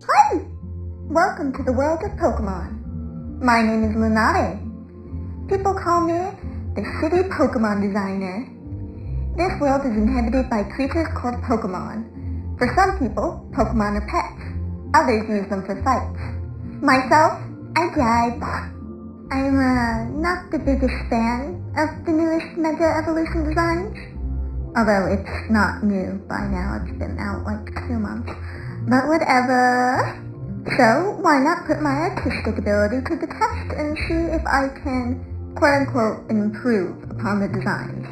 Hi! Welcome to the world of Pokemon. My name is Lunade. People call me the shitty Pokemon designer. This world is inhabited by creatures called Pokemon. For some people, Pokemon are pets. Others use them for fights. Myself, I drive. I'm not the biggest fan of the newest Mega Evolution designs. Although it's not new by now, it's been out like 2 months. But whatever. So, why not put my artistic ability to the test and see if I can, quote-unquote, improve upon the designs.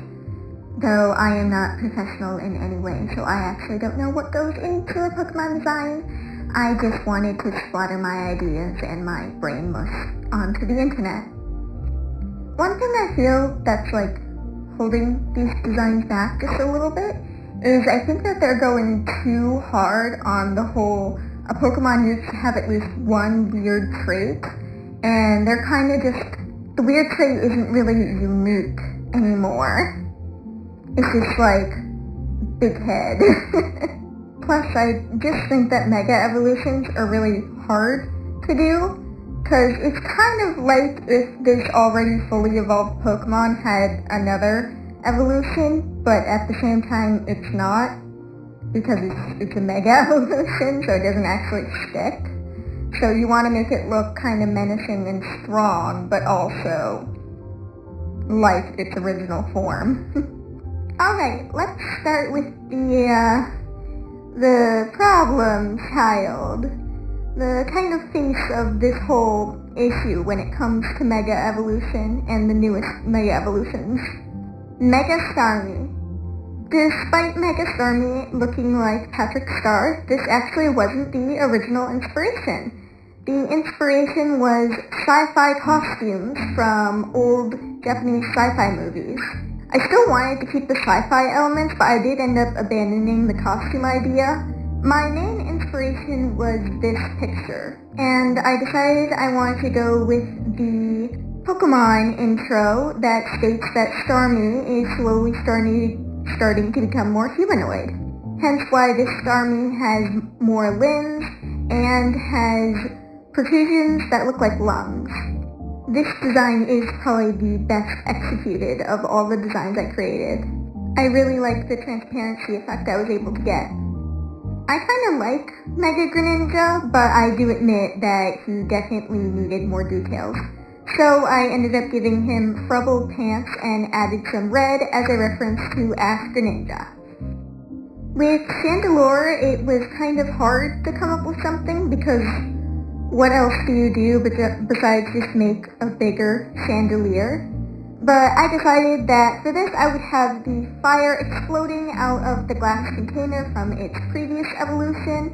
Though I am not professional in any way, so I actually don't know what goes into a Pokemon design. I just wanted to splatter my ideas and my brain mush onto the internet. One thing I feel that's like holding these designs back just a little bit is I think that they're going too hard on the whole, a Pokemon needs to have at least one weird trait, and they're kind of just, the weird trait isn't really unique anymore. It's just like, big head. Plus, I just think that Mega Evolutions are really hard to do, because it's kind of like if this already fully evolved Pokemon had another evolution, but at the same time it's not, because it's a Mega Evolution, so it doesn't actually stick. So you want to make it look kind of menacing and strong, but also like its original form. Alright, let's start with the problem child. The kind of face of this whole issue when it comes to Mega Evolution and the newest Mega Evolutions. Mega Starmie. Despite Mega Starmie looking like Patrick Star, this actually wasn't the original inspiration. The inspiration was sci-fi costumes from old Japanese sci-fi movies. I still wanted to keep the sci-fi elements, but I did end up abandoning the costume idea. My main inspiration was this picture, and I decided I wanted to go with the Pokemon intro that states that Starmie is slowly starting to become more humanoid. Hence why this Starmie has more limbs and has protrusions that look like lungs. This design is probably the best executed of all the designs I created. I really like the transparency effect I was able to get. I kind of like Mega Greninja, but I do admit that he definitely needed more details. So I ended up giving him frubbled pants and added some red as a reference to Ash Greninja. With Chandelure, it was kind of hard to come up with something because what else do you do besides just make a bigger chandelier? But I decided that for this I would have the fire exploding out of the glass container from its previous evolution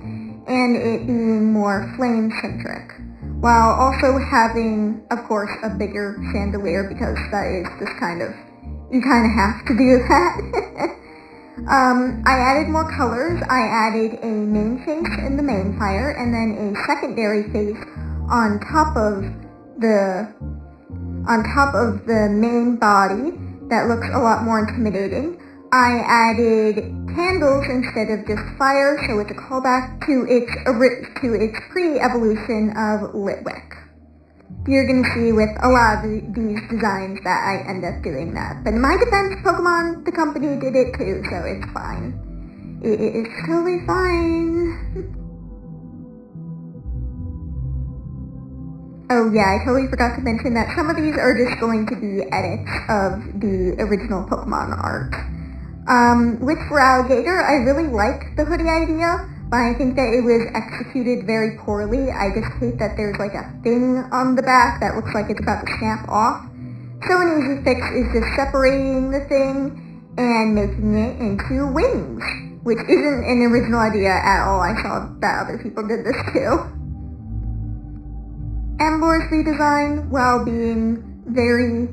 and it being more flame-centric, while also having, of course, a bigger chandelier because that is just you kind of have to do that. I added more colors. I added a main face in the main fire and then a secondary face on top of the main body that looks a lot more intimidating. I added candles instead of just fire, so it's a callback to its pre-evolution of Litwick. You're going to see with a lot of these designs that I end up doing that. But in my defense, Pokemon, the company, did it too, so it's fine. It is totally fine. Oh yeah, I totally forgot to mention that some of these are just going to be edits of the original Pokemon art. With Feraligatr, I really like the hoodie idea, but I think that it was executed very poorly. I just hate that there's like a thing on the back that looks like it's about to snap off. So an easy fix is just separating the thing and making it into wings, which isn't an original idea at all. I saw that other people did this too. Embor's redesign, while being very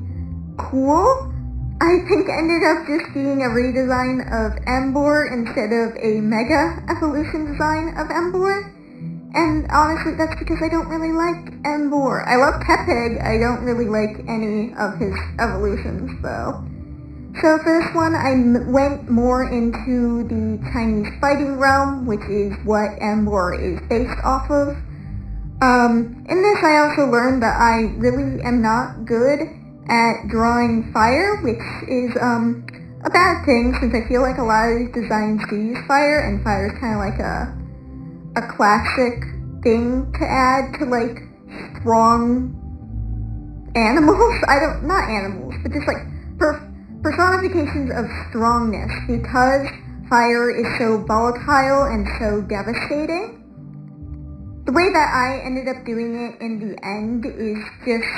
cool, I think ended up just being a redesign of Embor instead of a Mega Evolution design of Embor. And honestly, that's because I don't really like Embor. I love Tepig, I don't really like any of his evolutions though. So for this one, I went more into the Chinese fighting realm, which is what Ember is based off of. In this, I also learned that I really am not good at drawing fire, which is a bad thing, since I feel like a lot of these designs do use fire, and fire is kind of like a classic thing to add to like strong animals. Not animals, but just like personifications of strongness, because fire is so volatile and so devastating. The way that I ended up doing it in the end is just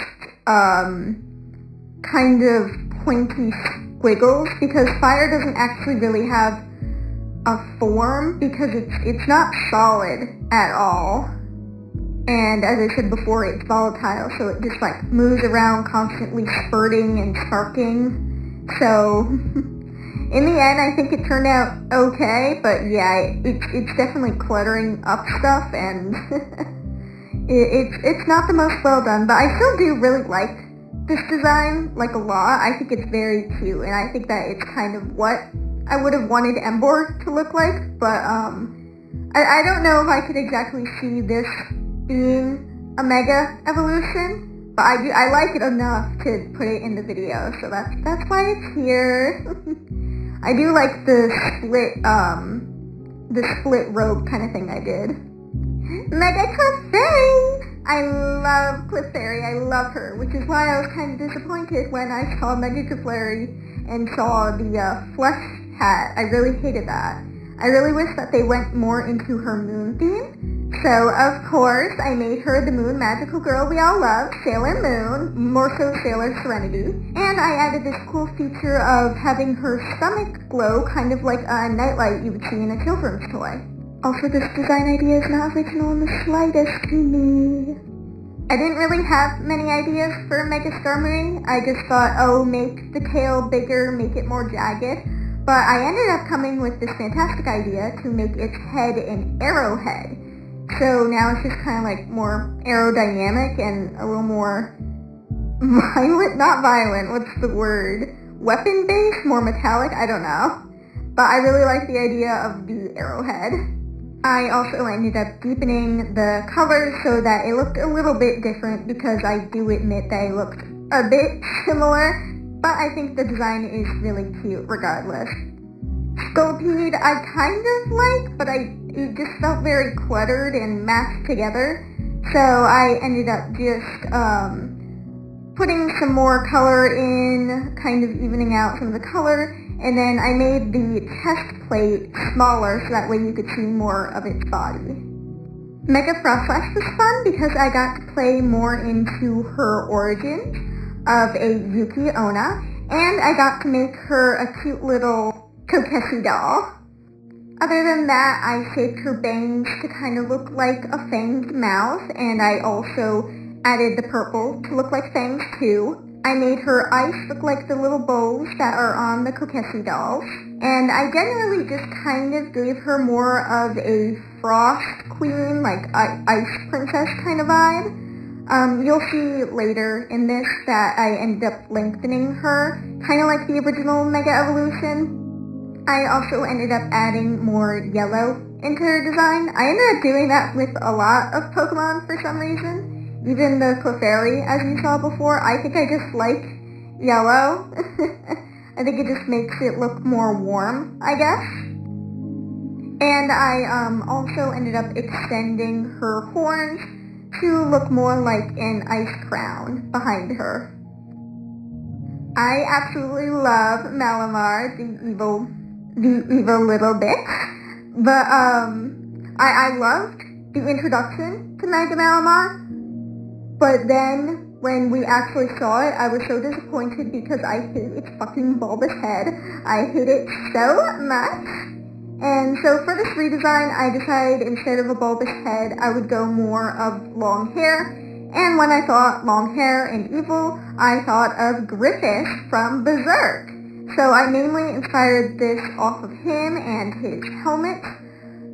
kind of pointy squiggles, because fire doesn't actually really have a form, because it's not solid at all. And as I said before, it's volatile, so it just like moves around, constantly spurting and sparking. So in the end, I think it turned out okay, but yeah, it's definitely cluttering up stuff, and it's not the most well done, but I still do really like this design, like a lot. I think it's very cute, and I think that it's kind of what I would have wanted Ember to look like, but I don't know if I could exactly see this being a mega evolution. But I like it enough to put it in the video, so that's why it's here. I do like the split robe kind of thing I did. Mega Clefairy! I love Clefairy, I love her, which is why I was kind of disappointed when I saw Mega Clefairy and saw the flesh hat. I really hated that. I really wish that they went more into her moon theme. So, of course, I made her the moon magical girl we all love, Sailor Moon, more so Sailor Serenity. And I added this cool feature of having her stomach glow, kind of like a nightlight you would see in a children's toy. Also, this design idea is not original in the slightest to me. I didn't really have many ideas for Mega Starmie. I just thought, oh, make the tail bigger, make it more jagged. But I ended up coming with this fantastic idea to make its head an arrowhead. So now it's just kind of like more aerodynamic and a little more not violent, what's the word? Weapon-based? More metallic? I don't know. But I really like the idea of the arrowhead. I also ended up deepening the colors so that it looked a little bit different, because I do admit that it looked a bit similar, but I think the design is really cute regardless. Sculpted I kind of like, but it just felt very cluttered and mashed together, so I ended up just putting some more color in, kind of evening out some of the color, and then I made the chest plate smaller so that way you could see more of its body. Mega Frostlash was fun because I got to play more into her origins of a Yuki Onna, and I got to make her a cute little Kokeshi doll. Other than that, I shaped her bangs to kind of look like a fanged mouth, and I also added the purple to look like fangs too. I made her eyes look like the little bows that are on the Kokeshi dolls, and I generally just kind of gave her more of a frost queen, like ice princess kind of vibe. You'll see later in this that I ended up lengthening her, kind of like the original Mega Evolution. I also ended up adding more yellow into her design. I ended up doing that with a lot of Pokemon for some reason. Even the Clefairy, as you saw before, I think I just like yellow. I think it just makes it look more warm, I guess. And I also ended up extending her horns to look more like an ice crown behind her. I absolutely love Malamar, the evil little bitch. But I loved the introduction to Mega Malamar. But then, when we actually saw it, I was so disappointed because I hate its fucking bulbous head. I hate it so much. And so for this redesign, I decided instead of a bulbous head, I would go more of long hair. And when I thought long hair and evil, I thought of Griffith from Berserk. So I mainly inspired this off of him and his helmet.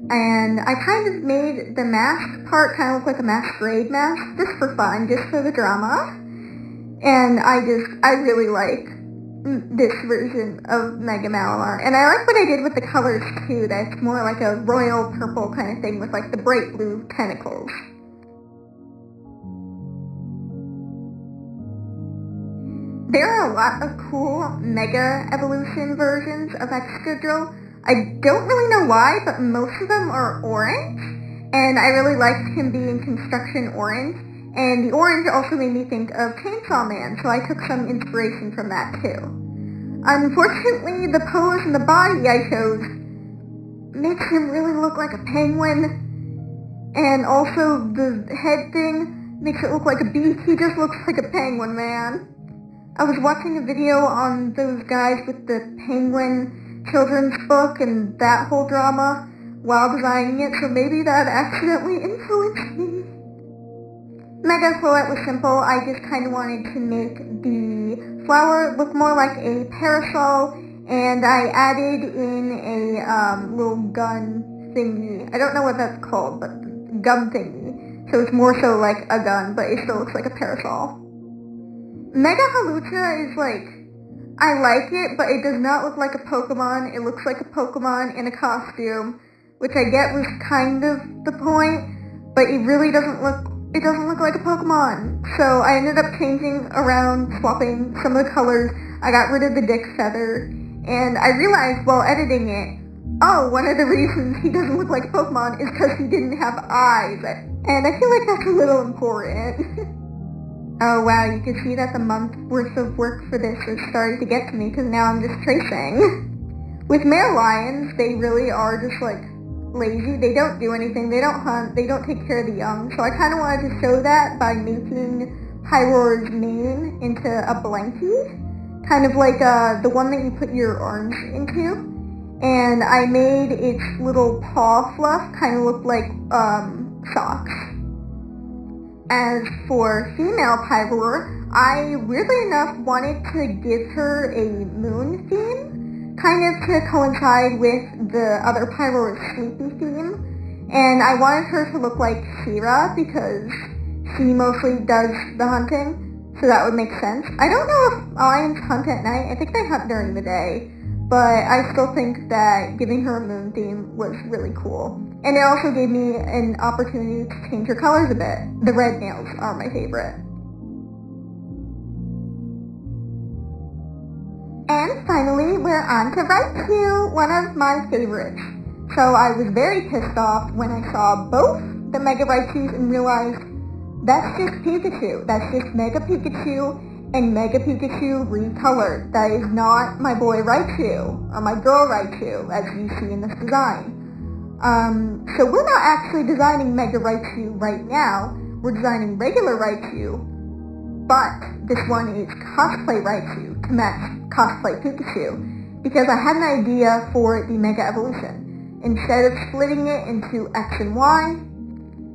And I kind of made the mask part kind of look like a masquerade mask, just for fun, just for the drama. And I really like this version of Mega Malamar. And I like what I did with the colors too. That's more like a royal purple kind of thing with like the bright blue tentacles. There are a lot of cool Mega Evolution versions of Excadrill. I don't really know why, but most of them are orange, and I really liked him being construction orange, and the orange also made me think of Chainsaw Man, so I took some inspiration from that too. Unfortunately, the pose and the body I chose makes him really look like a penguin, and also the head thing makes it look like a beast. He just looks like a penguin, man. I was watching a video on those guys with the penguin children's book and that whole drama while designing it, so maybe that accidentally influenced me. Mega silhouette was simple. I just kind of wanted to make the flower look more like a parasol, and I added in a little gun thingy. I don't know what that's called, but gun thingy. So it's more so like a gun, but it still looks like a parasol. Mega Halucha is like, I like it, but it does not look like a Pokemon. It looks like a Pokemon in a costume, which I get was kind of the point, but it really doesn't look like a Pokemon. So I ended up changing around, swapping some of the colors. I got rid of the dick feather, and I realized while editing it, one of the reasons he doesn't look like a Pokemon is because he didn't have eyes, and I feel like that's a little important. Oh wow, you can see that the month worth of work for this is starting to get to me because now I'm just tracing. With male lions, they really are just like lazy. They don't do anything. They don't hunt. They don't take care of the young. So I kind of wanted to show that by making Pyroar's mane into a blankie. Kind of like the one that you put your arms into. And I made its little paw fluff kind of look like socks. As for female Pyroar, I weirdly enough wanted to give her a moon theme, kind of to coincide with the other Pyroar's sleepy theme, and I wanted her to look like She-Ra because she mostly does the hunting, so that would make sense. I don't know if lions hunt at night. I think they hunt during the day, but I still think that giving her a moon theme was really cool. And it also gave me an opportunity to change her colors a bit. The red nails are my favorite. And finally, we're on to Raichu, one of my favorites. So I was very pissed off when I saw both the Mega Raichus and realized that's just Pikachu. That's just Mega Pikachu and Mega Pikachu recolored. That is not my boy Raichu, or my girl Raichu, as you see in this design. So we're not actually designing Mega Raichu right now. We're designing regular Raichu, but this one is cosplay Raichu to match cosplay Pikachu, because I had an idea for the Mega Evolution. Instead of splitting it into X and Y,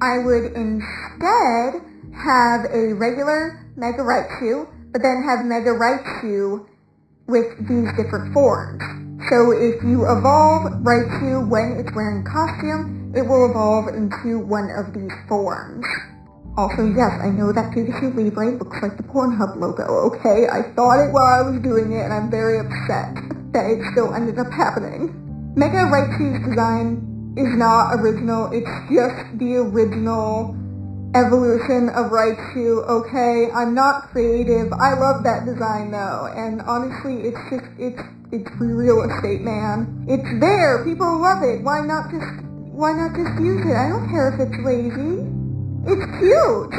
I would instead have a regular Mega Raichu, but then have Mega Raichu with these different forms. So if you evolve Raichu when it's wearing a costume, it will evolve into one of these forms. Also, yes, I know that Pikachu Libre looks like the Pornhub logo, okay? I thought it while I was doing it, and I'm very upset that it still ended up happening. Mega Raichu's design is not original, it's just the original evolution of Raichu, okay? I'm not creative. I love that design though, and honestly, it's free real estate, man. It's there. People love it. Why not just use it? I don't care if it's lazy. It's cute.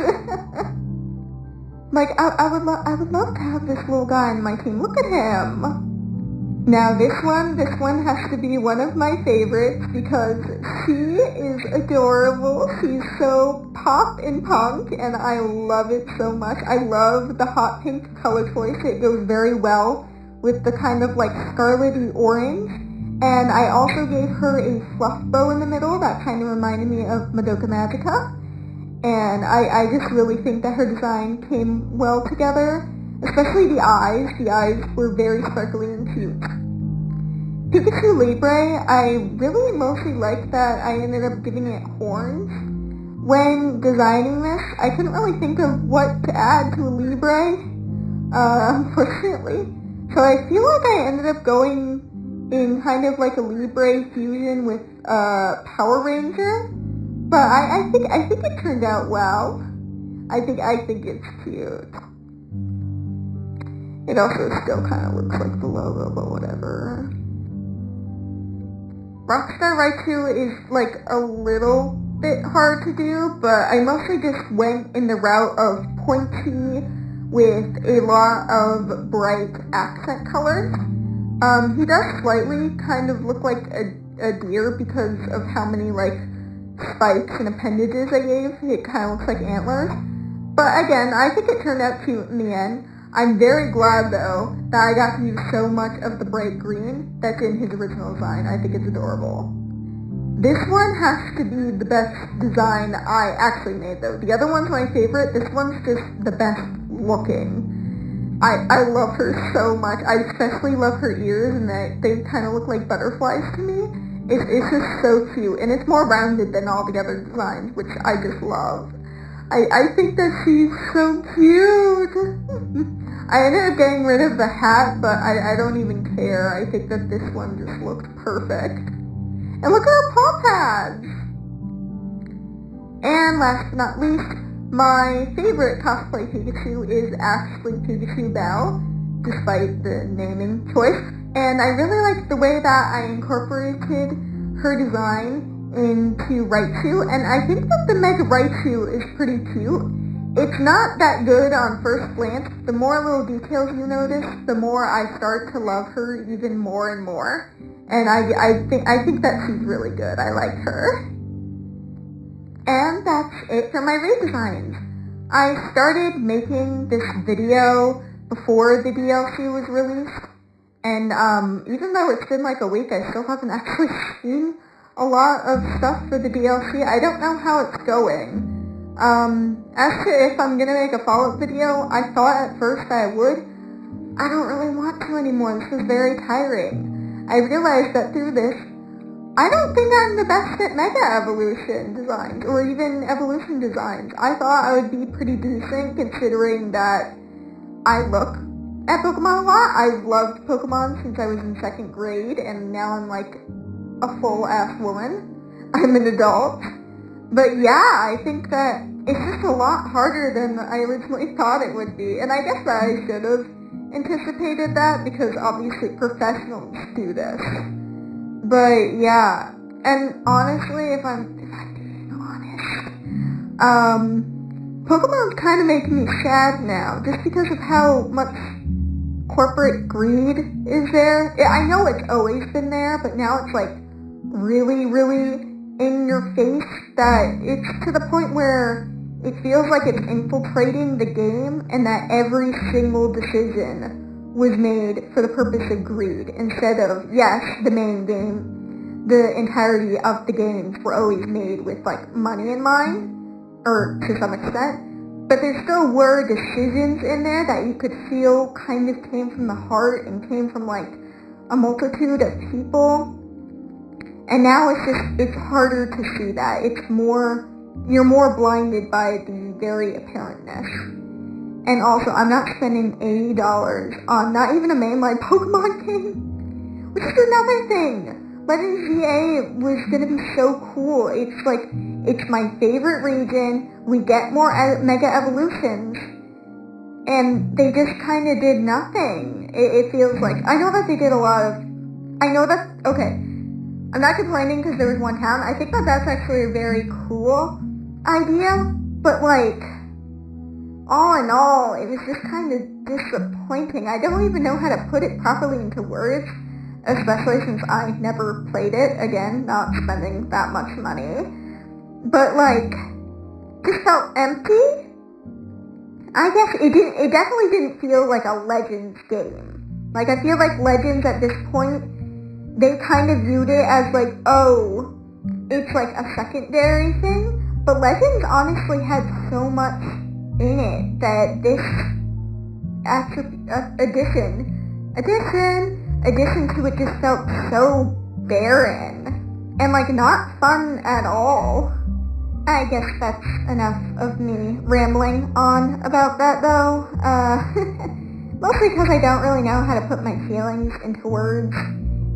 Like I would love to have this little guy in my team. Look at him. Now this one has to be one of my favorites because she is adorable. She's so pop and punk, and I love it so much. I love the hot pink color choice. It goes very well with the kind of like scarlety orange. And I also gave her a fluff bow in the middle that kind of reminded me of Madoka Magica. And I just really think that her design came well together. Especially the eyes. The eyes were very sparkly and cute. Pikachu Libre, I really mostly liked that I ended up giving it horns. When designing this, I couldn't really think of what to add to a Libre, unfortunately. So I feel like I ended up going in kind of like a Libre fusion with Power Ranger, but I think it turned out well. I think it's cute. It also still kind of looks like the logo, but whatever. Rockstar Raichu is like a little bit hard to do, but I mostly just went in the route of pointy with a lot of bright accent colors. He does slightly kind of look like a deer because of how many like spikes and appendages I gave. It kind of looks like antlers. But again, I think it turned out cute in the end. I'm very glad though that I got to use so much of the bright green that's in his original design. I think it's adorable. This one has to be the best design I actually made though. The other one's my favorite. This one's just the best looking. I love her so much. I especially love her ears and that they kind of look like butterflies to me. It's just so cute, and it's more rounded than all the other designs, which I just love. I think that she's so cute. I ended up getting rid of the hat, but I don't even care. I think that this one just looked perfect. And look at her paw pads! And last but not least, my favorite cosplay Pikachu is actually Pikachu Belle, despite the naming choice. And I really like the way that I incorporated her design into Raichu, and I think that the Mega Raichu is pretty cute. It's not that good on first glance. The more little details you notice, the more I start to love her even more and more. And I think that she's really good. I like her. And that's it for my redesigns. I started making this video before the DLC was released, and even though it's been like a week, I still haven't actually seen a lot of stuff for the DLC. I don't know how it's going. As to if I'm gonna make a follow-up video, I thought at first I would. I don't really want to anymore. This is very tiring. I realized that through this, I don't think I'm the best at Mega Evolution designs, or even Evolution designs. I thought I would be pretty decent considering that I look at Pokemon a lot. I've loved Pokemon since I was in 2nd grade, and now I'm like a full-ass woman. I'm an adult. But yeah, I think that it's just a lot harder than I originally thought it would be. And I guess that I should have anticipated that, because obviously professionals do this. But yeah, and honestly, if I'm being honest, Pokemon's kind of making me sad now, just because of how much corporate greed is there. I know it's always been there, but now it's like really, really in your face, that it's to the point where it feels like it's infiltrating the game, and that every single decision was made for the purpose of greed, instead of, yes, the main game, the entirety of the games were always made with, like, money in mind, or to some extent, but there still were decisions in there that you could feel kind of came from the heart and came from, like, a multitude of people, and now it's harder to see that. You're more blinded by the very apparentness. And also, I'm not spending $80 on not even a mainline Pokemon game, which is another thing. Legends GA was gonna be so cool. It's my favorite region. We get more Mega Evolutions, and they just kind of did nothing. It feels like, I know that they did a lot of, okay, I'm not complaining because there was one town. I think that that's actually a very cool idea, but like, all in all, it was just kind of disappointing. I don't even know how to put it properly into words, especially since I never played it. Again, not spending that much money. But like, just felt empty. I guess it definitely didn't feel like a Legends game. Like, I feel like Legends at this point, they kind of viewed it as like, oh, it's like a secondary thing. But Legends honestly had so much in it that this addition to it just felt so barren and like not fun at all. I guess that's enough of me rambling on about that though. Mostly because I don't really know how to put my feelings into words.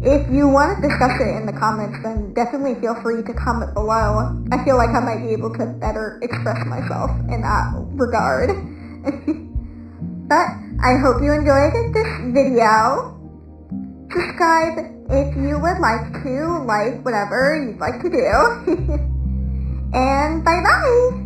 If you want to discuss it in the comments, then definitely feel free to comment below. I feel like I might be able to better express myself in that regard. But I hope you enjoyed this video. Subscribe if you would like to, like whatever you'd like to do. And bye-bye!